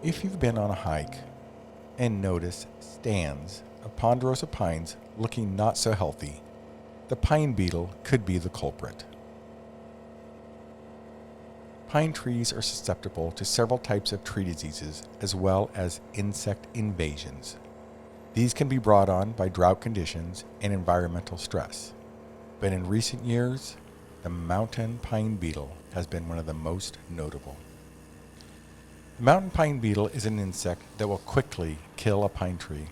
If you've been on a hike and noticed stands of ponderosa pines looking not so healthy, the pine beetle could be the culprit. Pine trees are susceptible to several types of tree diseases as well as insect invasions. These can be brought on by drought conditions and environmental stress. But in recent years, the mountain pine beetle has been one of the most notable. The mountain pine beetle is an insect that will quickly kill a pine tree.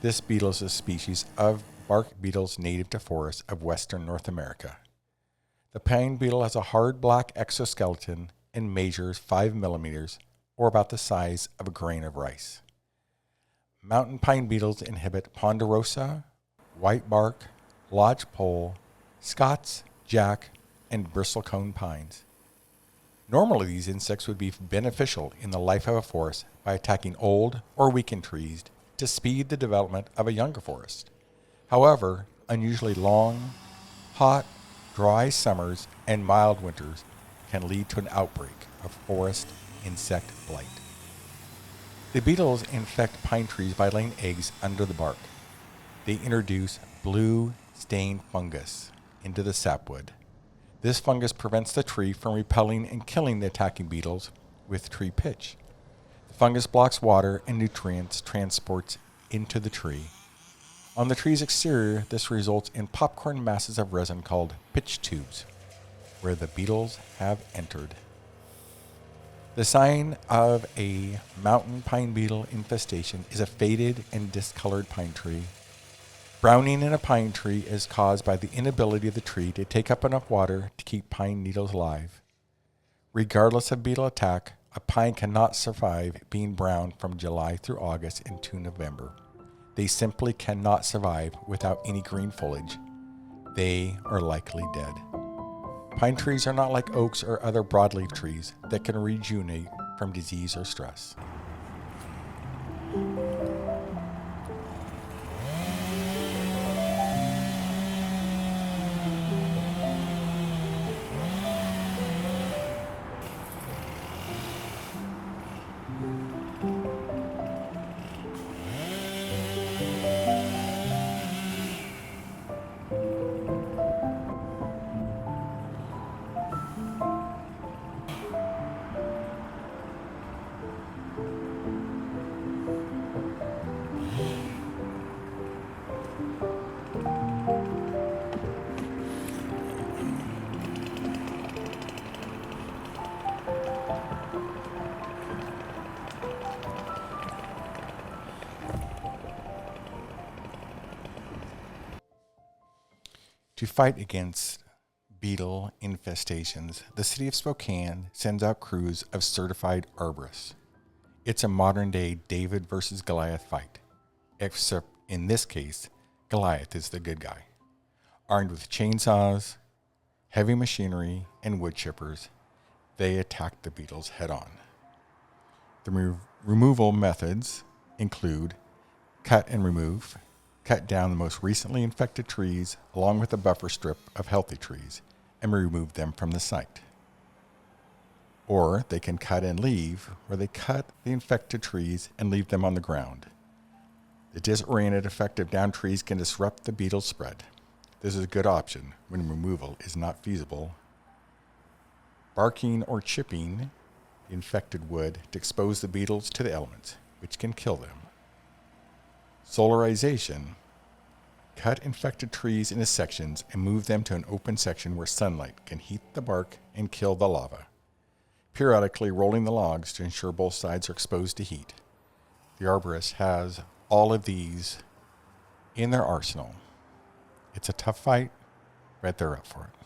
This beetle is a species of bark beetles native to forests of western North America. The pine beetle has a hard black exoskeleton and measures 5 millimeters, or about the size of a grain of rice. Mountain pine beetles inhabit ponderosa, white bark, lodgepole, Scots, jack, and bristlecone pines. Normally, these insects would be beneficial in the life of a forest by attacking old or weakened trees to speed the development of a younger forest. However, unusually long, hot, dry summers and mild winters can lead to an outbreak of forest insect blight. The beetles infect pine trees by laying eggs under the bark. They introduce blue stained fungus into the sapwood. This fungus prevents the tree from repelling and killing the attacking beetles with tree pitch. The fungus blocks water and nutrients transports into the tree. On the tree's exterior, this results in popcorn masses of resin called pitch tubes, where the beetles have entered. The sign of a mountain pine beetle infestation is a faded and discolored pine tree. Browning in a pine tree is caused by the inability of the tree to take up enough water to keep pine needles alive. Regardless of beetle attack, a pine cannot survive being brown from July through August into November. They simply cannot survive without any green foliage. They are likely dead. Pine trees are not like oaks or other broadleaf trees that can rejuvenate from disease or stress. To fight against beetle infestations, the City of Spokane sends out crews of certified arborists. It's a modern-day David versus Goliath fight, except in this case, Goliath is the good guy. Armed with chainsaws, heavy machinery, and wood chippers, they attack the beetles head-on. The removal methods include cut and remove, cut down the most recently infected trees along with a buffer strip of healthy trees and remove them from the site. Or they can cut and leave, where they cut the infected trees and leave them on the ground. The disoriented effect of downed trees can disrupt the beetle spread. This is a good option when removal is not feasible. Barking or chipping the infected wood to expose the beetles to the elements, which can kill them. Solarization. Cut infected trees into sections and move them to an open section where sunlight can heat the bark and kill the larvae. Periodically rolling the logs to ensure both sides are exposed to heat. The arborist has all of these in their arsenal. It's a tough fight, but they're up for it.